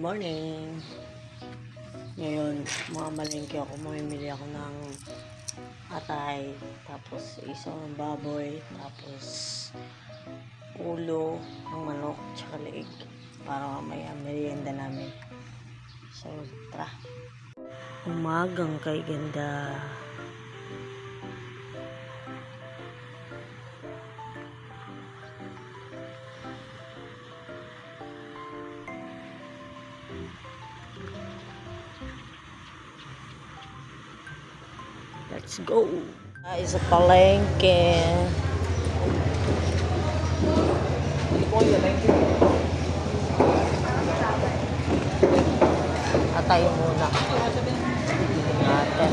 Morning! Ngayon, mamalengke ako. Mamimili ako ng atay, tapos isang baboy, tapos ulo ng manok, tsaka leeg para mamaya merienda namin. So, tara! Umagang kay ganda. Let's go! Sa palengke. Atay muna. Natin.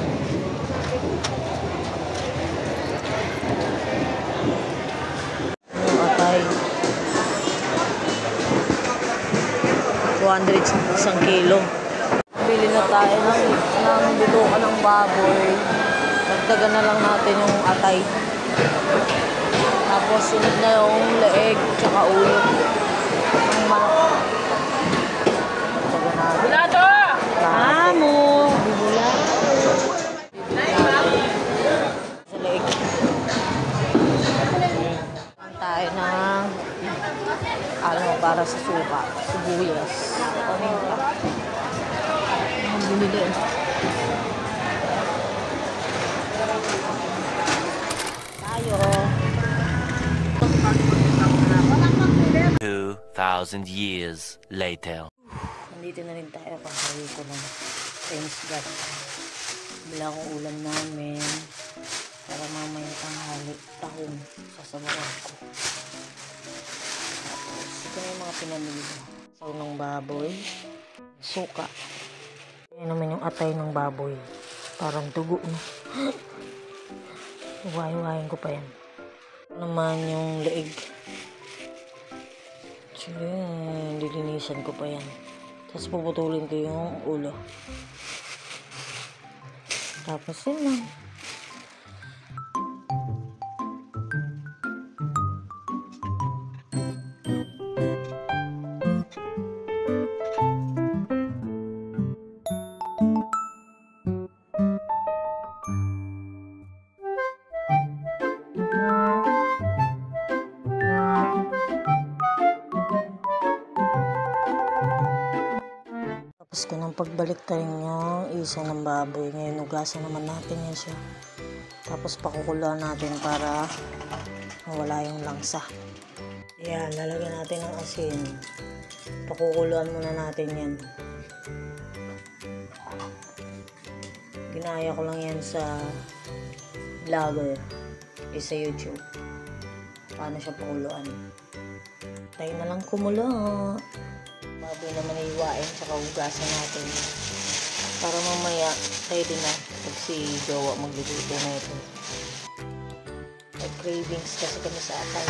Yung atay. 200 isang kilo. Bili na tayo ng bituka ng baboy. Dagdagan na lang natin yung atay. Tapos sunod na yung leeg tsaka ulo ng manok. Dagdagan natin. Bulado! Amo! Bulado! Sa leeg. Tayo ng para sa suka. Sibuyas. Paminta. Ang binili. Tayo. 2,000 years later. Nandito na rin tayo. Kakawi ko ng thanks God. Bila akong ulam namin para mamaya tanghali tahong sasabawan ko. Tapos ito na yung mga pinamili ko. Saunang baboy, suka. Ayan naman yung atay ng baboy. Parang dugo na. Huwain-huwain ko pa yan. Naman yung leeg. Actually, dilinisan ko pa yan. Tapos puputulin ko yung ulo. Tapos yun lang. Tapos ko nang pagbalik tayo yung isa ng baboy. Ngayon, ugasan naman natin yan siya. Tapos pakukuluan natin para mawala yung langsa. Ayan, lalagyan natin ng asin. Pakukuluan muna natin yan. Ginaya ko lang yan sa vlogger. Sa YouTube. Paano siya pakuluan. Tayo na lang kumulo. Baboy naman iwain tsaka hugasan natin para mamaya ready na pag si Jowa magluluto na ito. May cravings kasi kami sa atay.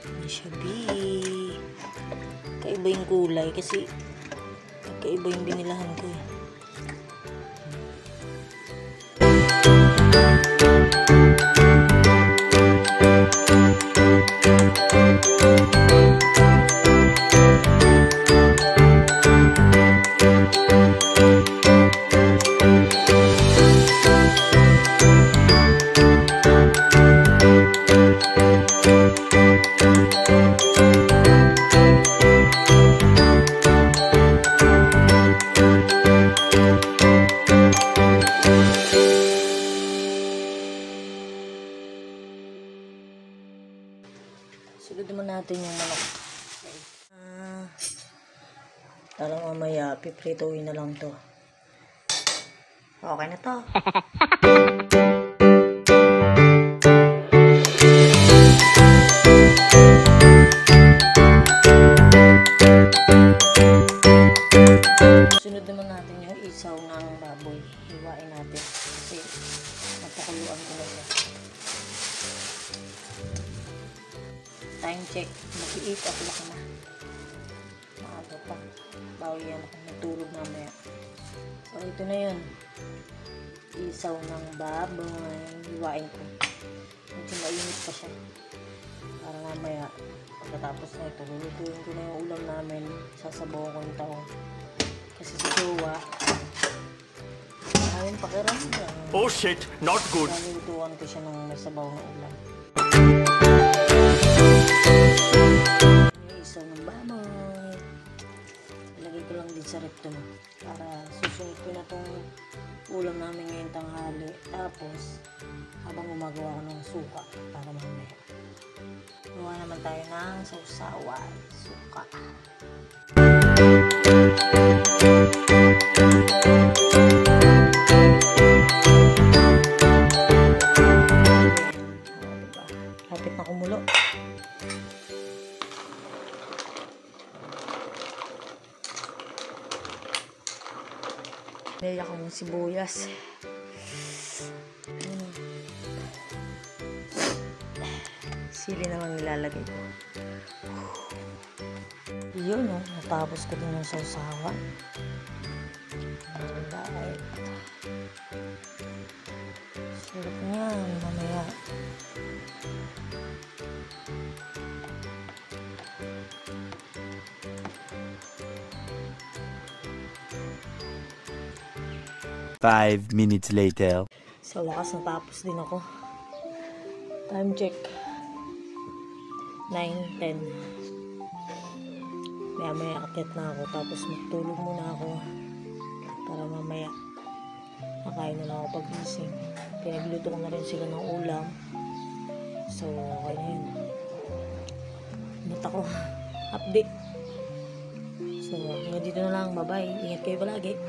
Ano siya, bi? Kaiba yung kulay kasi kaiba yung binilahan ko eh. Sunod naman natin yung manok. Talang mamaya, piprituin na lang to. Okay na to. Sunod naman natin yung isaw ng baboy. Hiwain natin. Kasi napakuluan ko na siya. Time check. Mag-8 o'clock na. Maaga pa. Bawi yan ako matulog mamaya. So, ito na yun. Isaw ng baboy. Hiwain ko. Medyo mainit pa siya. Para mamaya, pagkatapos na ito, lulutuin ko na yung ulam na sasabaw ko nito. Kasi si Jowa, ayun pakiramdam. Oh shit, not good. Nalutuan ko siya ng may sabaw na ulam. Isaw ng baboy. Ilagay ko lang din sa rep to para susunod ko na tong ulam namin ngayong tanghali. Tapos, habang gumagawa ko ng suka para mamaya. Gawa naman tayo ng sausawan. Suka. Diba? Lapit na kumulo. Nilagay ako ng sibuyas. Sili na lang nilalagay ko. Yun, no? Natapos ko din yung sausawan. Alright. Sarap niyan, mamaya. Five minutes later. Sa wakas, natapos din ako. Time check. 9:10. Maya akit na ako. Tapos magtulog muna ako. Para mamaya makain na lang ako pag-gising. Pinagluto ko na rin sila ng ulam. So, okay na yun. Ba't ako? Update. So, hanggang dito na lang. Bye-bye. Ingat kayo palagi.